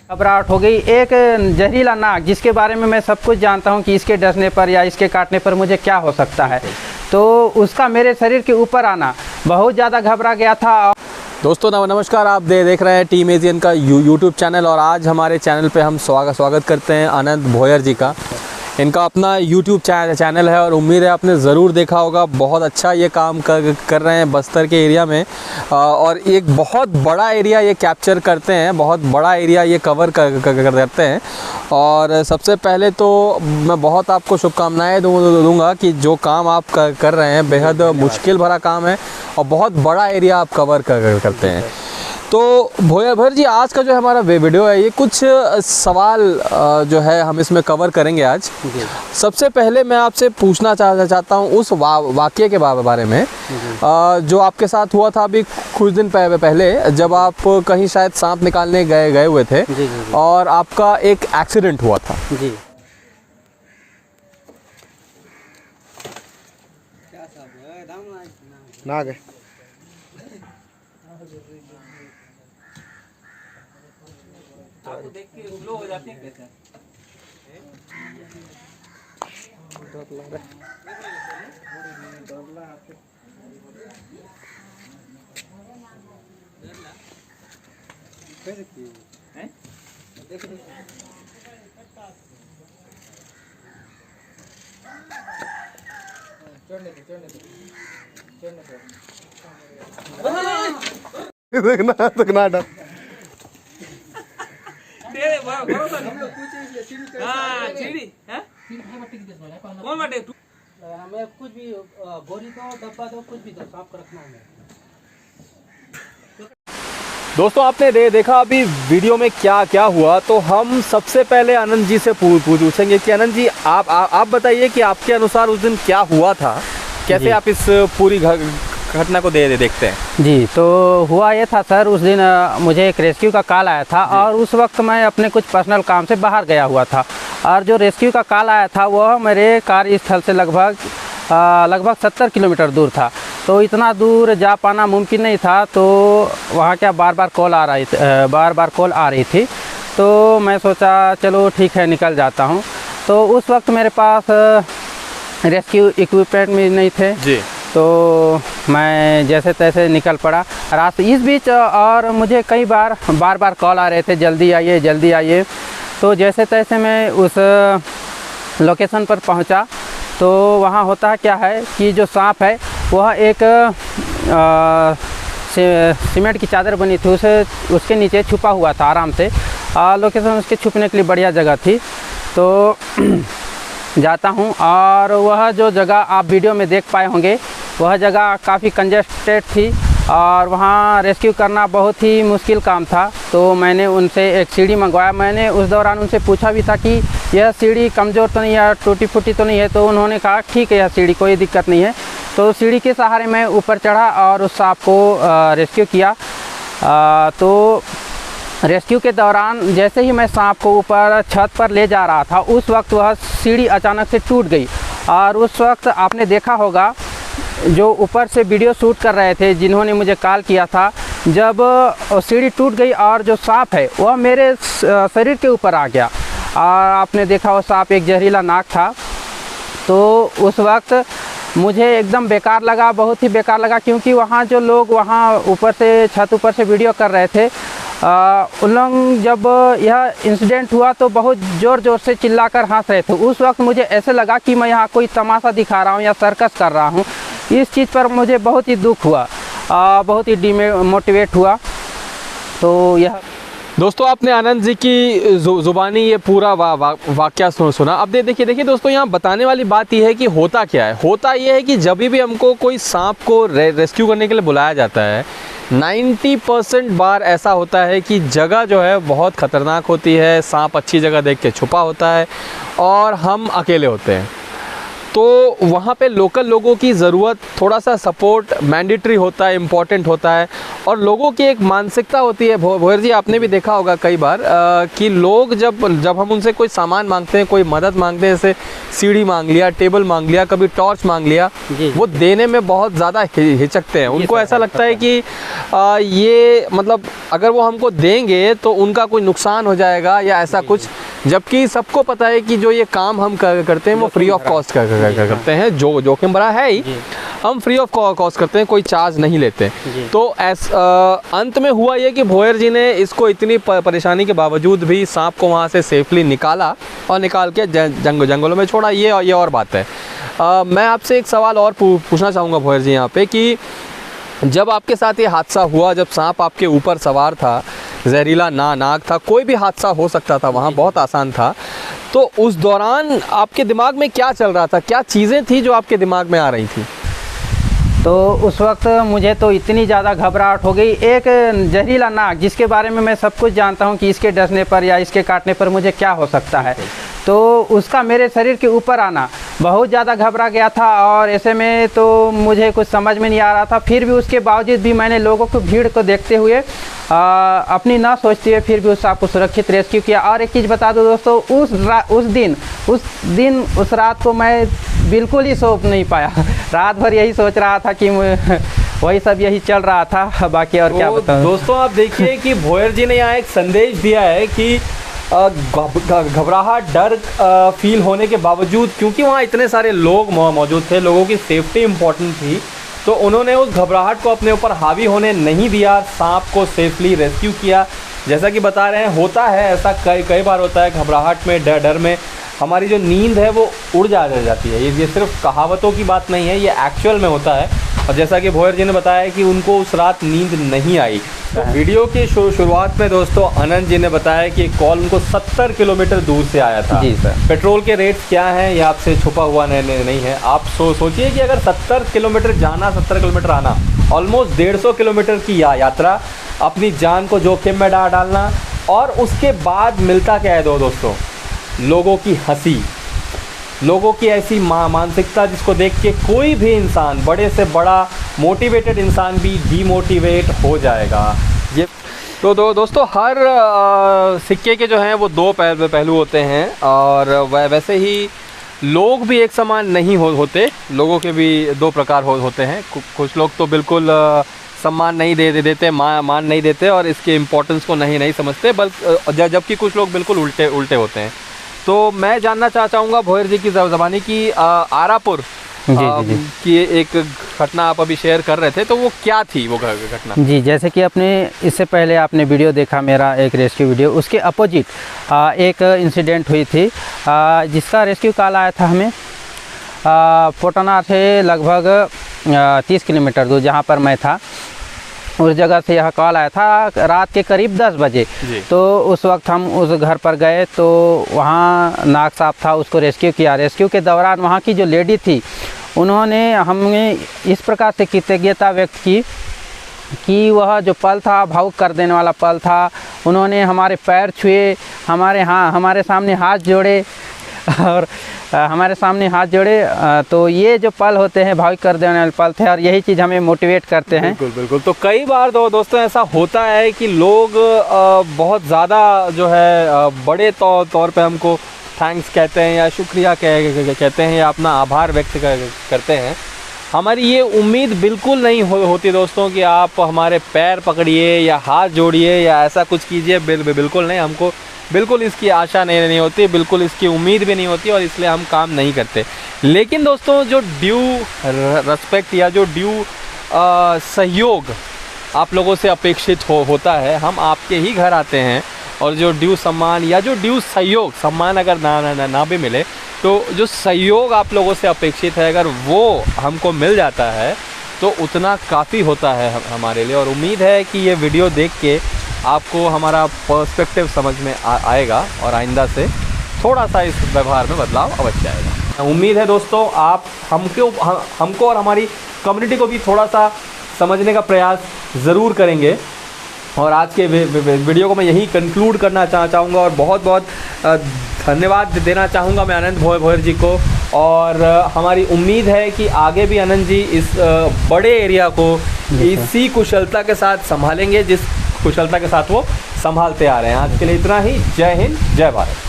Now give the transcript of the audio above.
घबराहट हो गई। एक जहरीला नाग जिसके बारे में मैं सब कुछ जानता हूं कि इसके डसने पर या इसके काटने पर मुझे क्या हो सकता है, तो उसका मेरे शरीर के ऊपर आना बहुत ज़्यादा घबरा गया था। दोस्तों नमस्कार, आप देख रहे हैं टीम एशियन का यूट्यूब चैनल और आज हमारे चैनल पे हम स्वागत करते हैं आनंद भोयर जी का। इनका अपना यूट्यूब चैनल है और उम्मीद है आपने ज़रूर देखा होगा। बहुत अच्छा ये काम कर रहे हैं बस्तर के एरिया में और एक बहुत बड़ा एरिया ये कैप्चर करते हैं, बहुत बड़ा एरिया ये कवर करते हैं। और सबसे पहले तो मैं बहुत आपको शुभकामनाएं दूंगा कि जो काम आप कर रहे हैं बेहद मुश्किल भरा काम है और बहुत बड़ा एरिया आप कवर करते हैं। तो भोयर जी, आज का जो हमारा वीडियो है ये कुछ सवाल जो है हम इसमें कवर करेंगे आज। सबसे पहले मैं आपसे पूछना चाहता हूँ उस वाक़ये के बारे में जो आपके साथ हुआ था अभी कुछ दिन पहले, जब आप कहीं शायद सांप निकालने गए हुए थे और आपका एक एक्सीडेंट हुआ था। जी नाग है। आपको देख के ग्लो हो जाते हैं कैसे? देखना डर। कौन बाटे तू? हमें कुछ भी बोरी दो, डब्बा दो, कुछ भी दो, सांप को रखना है। दोस्तों आपने देखा अभी वीडियो में क्या हुआ, तो हम सबसे पहले आनंद जी से पूछेंगे कि आनंद जी आप बताइए कि आपके अनुसार उस दिन क्या हुआ था, कैसे आप इस पूरी घटना को देखते हैं। जी, तो हुआ ये था सर, उस दिन मुझे एक रेस्क्यू का कॉल आया था और उस वक्त मैं अपने कुछ पर्सनल काम से बाहर गया हुआ था और जो रेस्क्यू का कॉल आया था वह मेरे कार्यस्थल से लगभग 70 किलोमीटर दूर था। तो इतना दूर जा पाना मुमकिन नहीं था, तो वहाँ क्या बार बार कॉल आ रही थी। तो मैं सोचा चलो ठीक है निकल जाता हूँ। तो उस वक्त मेरे पास रेस्क्यू इक्विपमेंट भी नहीं थे जी, तो मैं जैसे तैसे निकल पड़ा रास्ते इस बीच। और मुझे कई बार कॉल आ रहे थे जल्दी आइए जल्दी आइए। तो जैसे तैसे मैं उस लोकेशन पर पहुंचा। तो वहाँ होता है क्या है कि जो सांप है वह एक सीमेंट की चादर बनी थी, उसके नीचे छुपा हुआ था आराम से। लोकेशन उसके छुपने के लिए बढ़िया जगह थी। तो जाता हूँ और वह जो जगह आप वीडियो में देख पाए होंगे वह जगह काफ़ी कंजेस्टेड थी और वहाँ रेस्क्यू करना बहुत ही मुश्किल काम था। तो मैंने उनसे एक सीढ़ी मंगवाया। मैंने उस दौरान उनसे पूछा भी था कि यह सीढ़ी कमज़ोर तो नहीं है, टूटी फूटी तो नहीं है। तो उन्होंने कहा ठीक है यह सीढ़ी कोई दिक्कत नहीं है। तो सीढ़ी के सहारे मैं ऊपर चढ़ा और उस सांप को रेस्क्यू किया। तो रेस्क्यू के दौरान जैसे ही मैं सांप को ऊपर छत पर ले जा रहा था उस वक्त वह सीढ़ी अचानक से टूट गई। और उस वक्त आपने देखा होगा जो ऊपर से वीडियो शूट कर रहे थे जिन्होंने मुझे कॉल किया था, जब सीढ़ी टूट गई और जो सांप है वह मेरे शरीर के ऊपर आ गया और आपने देखा वो सांप एक जहरीला नाग था। तो उस वक्त मुझे एकदम बेकार लगा, बहुत ही बेकार लगा, क्योंकि वहाँ जो लोग वहाँ ऊपर से छत ऊपर से वीडियो कर रहे थे उन लोग जब यह इंसिडेंट हुआ तो बहुत ज़ोर से चिल्लाकर हंस रहे थे। उस वक्त मुझे ऐसे लगा कि मैं यहाँ कोई तमाशा दिखा रहा हूँ या सर्कस कर रहा हूँ। इस चीज़ पर मुझे बहुत ही दुख हुआ, बहुत ही डिमोटिवेट हुआ। तो यह दोस्तों आपने आनंद जी की ज़ुबानी ये पूरा वाक़या सुना। अब देखिए दोस्तों, यहाँ बताने वाली बात ये है कि होता क्या है। होता ये है कि जब भी हमको कोई सांप को रेस्क्यू करने के लिए बुलाया जाता है 90% बार ऐसा होता है कि जगह जो है बहुत ख़तरनाक होती है, सांप अच्छी जगह देख के छुपा होता है और हम अकेले होते हैं। तो वहाँ पे लोकल लोगों की ज़रूरत, थोड़ा सा सपोर्ट मैंडेटरी होता है, इम्पॉर्टेंट होता है। और लोगों की एक मानसिकता होती है भोयर जी, आपने भी देखा होगा कई बार कि लोग जब हम उनसे कोई सामान मांगते हैं, कोई मदद मांगते हैं, जैसे सीढ़ी मांग लिया, टेबल मांग लिया, कभी टॉर्च मांग लिया, वो देने में बहुत ज़्यादा हिचकते हैं। उनको ऐसा लगता है कि ये मतलब अगर वो हमको देंगे तो उनका कोई नुकसान हो जाएगा या ऐसा कुछ। जबकि सबको पता है कि जो ये काम हम करते हैं वो फ्री ऑफ कॉस्ट करते हैं, जो जोखिम भरा है ही, हम फ्री ऑफ कॉस्ट करते हैं, कोई चार्ज नहीं लेते। तो अंत में हुआ ये कि भोयर जी ने इसको इतनी परेशानी के बावजूद भी सांप को वहाँ से सेफली निकाला और निकाल के जंगलों में छोड़ा। ये और बात है। मैं आपसे एक सवाल और पूछना चाहूँगा भोयर जी यहाँ पे कि जब आपके साथ ये हादसा हुआ, जब सांप आपके ऊपर सवार था, जहरीला नाग था, कोई भी हादसा हो सकता था वहाँ, बहुत आसान था, तो उस दौरान आपके दिमाग में क्या चल रहा था, क्या चीज़ें थी जो आपके दिमाग में आ रही थी? तो उस वक्त मुझे तो इतनी ज़्यादा घबराहट हो गई। एक जहरीला नाग जिसके बारे में मैं सब कुछ जानता हूँ कि इसके डसने पर या इसके काटने पर मुझे क्या हो सकता है, तो उसका मेरे शरीर के ऊपर आना बहुत ज़्यादा घबरा गया था। और ऐसे में तो मुझे कुछ समझ में नहीं आ रहा था। फिर भी उसके बावजूद भी मैंने लोगों को भीड़ को देखते हुए अपनी ना सोचते हुए फिर भी उस सांप को सुरक्षित रेस्क्यू किया। और एक चीज़ बता दो दोस्तों, उस रात को मैं बिल्कुल ही सो नहीं पाया। रात भर यही सोच रहा था कि वही सब यही चल रहा था, बाकी और क्या बताऊं। दोस्तों आप देखिए कि भोयर जी ने यहाँ एक संदेश दिया है कि घबराहट, डर फील होने के बावजूद, क्योंकि वहाँ इतने सारे लोग मौजूद थे, लोगों की सेफ्टी इम्पोर्टेंट थी, तो उन्होंने उस घबराहट को अपने ऊपर हावी होने नहीं दिया, सांप को सेफली रेस्क्यू किया। जैसा कि बता रहे हैं, होता है ऐसा, कई बार होता है, घबराहट में, डर में हमारी जो नींद है वो उड़ जाती है। ये सिर्फ कहावतों की बात नहीं है, ये एक्चुअल में होता है। और जैसा कि भोयर जी ने बताया कि उनको उस रात नींद नहीं आई। तो वीडियो की शुरुआत में दोस्तों आनंद जी ने बताया कि कॉल उनको 70 किलोमीटर दूर से आया था। जी सर। पेट्रोल के रेट्स क्या हैं ये आपसे छुपा हुआ नहीं है। आप सोचिए कि अगर 70 किलोमीटर जाना, 70 किलोमीटर आना, ऑलमोस्ट 150 किलोमीटर की यात्रा, अपनी जान को जोखिम में डालना, और उसके बाद मिलता क्या है दोस्तों, लोगों की हंसी, लोगों की ऐसी मानसिकता जिसको देख के कोई भी इंसान, बड़े से बड़ा मोटिवेटेड इंसान भी डीमोटिवेट हो जाएगा। ये तो दोस्तों हर सिक्के के जो हैं वो दो पहलू होते हैं, और वैसे ही लोग भी एक समान नहीं होते। लोगों के भी दो प्रकार होते हैं। कुछ लोग तो बिल्कुल सम्मान नहीं देते, मान नहीं देते और इसके इम्पोर्टेंस को नहीं समझते, बल्कि जबकि कुछ लोग बिल्कुल उल्टे होते हैं। तो मैं जानना चाहूँगा भोयर जी की ज़बानी की आरापुर की एक घटना आप अभी शेयर कर रहे थे, तो वो क्या थी वो घटना? जी, जैसे कि अपने इससे पहले आपने वीडियो देखा मेरा एक रेस्क्यू वीडियो, उसके अपोजिट एक इंसिडेंट हुई थी जिसका रेस्क्यू कॉल आया था हमें पोटना से लगभग 30 किलोमीटर दूर जहाँ पर मैं था, उस जगह से यह कॉल आया था रात के करीब 10 बजे। तो उस वक्त हम उस घर पर गए, तो वहाँ नाग सांप था, उसको रेस्क्यू किया। रेस्क्यू के दौरान वहाँ की जो लेडी थी, उन्होंने हमें इस प्रकार से कृतज्ञता व्यक्त की कि वह जो पल था भावुक कर देने वाला पल था। उन्होंने हमारे पैर छुए, हमारे सामने हाथ जोड़े और हमारे सामने हाथ जोड़े। तो ये जो पल होते हैं भावुक कर देने वाले पल थे, और यही चीज़ हमें मोटिवेट करते हैं। बिल्कुल। तो कई बार दोस्तों ऐसा होता है कि लोग बहुत ज़्यादा जो है बड़े तौर पे हमको थैंक्स कहते हैं या शुक्रिया कहते हैं या अपना आभार व्यक्त करते हैं। हमारी ये उम्मीद बिल्कुल नहीं होती दोस्तों कि आप हमारे पैर पकड़िए या हाथ जोड़िए या ऐसा कुछ कीजिए। बिल्कुल नहीं, हमको बिल्कुल इसकी आशा नहीं होती, बिल्कुल इसकी उम्मीद भी नहीं होती, और इसलिए हम काम नहीं करते। लेकिन दोस्तों जो ड्यू रेस्पेक्ट या जो ड्यू सहयोग आप लोगों से अपेक्षित होता है, हम आपके ही घर आते हैं, और जो ड्यू सम्मान या जो ड्यू सहयोग, सम्मान अगर ना भी मिले, तो जो सहयोग आप लोगों से अपेक्षित है अगर वो हमको मिल जाता है तो उतना काफ़ी होता है हमारे लिए। और उम्मीद है कि ये वीडियो देख के आपको हमारा पर्सपेक्टिव समझ में आएगा और आइंदा से थोड़ा सा इस व्यवहार में बदलाव अवश्य आएगा। उम्मीद है दोस्तों आप हमको और हमारी कम्युनिटी को भी थोड़ा सा समझने का प्रयास ज़रूर करेंगे। और आज के वीडियो को मैं यहीं कंक्लूड करना चाहूँगा और बहुत बहुत धन्यवाद देना चाहूँगा मैं आनंद भोयर जी को। और हमारी उम्मीद है कि आगे भी आनंद जी इस बड़े एरिया को इसी कुशलता के साथ संभालेंगे जिस कुशलता के साथ वो संभालते आ रहे हैं। आज के लिए इतना ही। जय हिंद, जय भारत।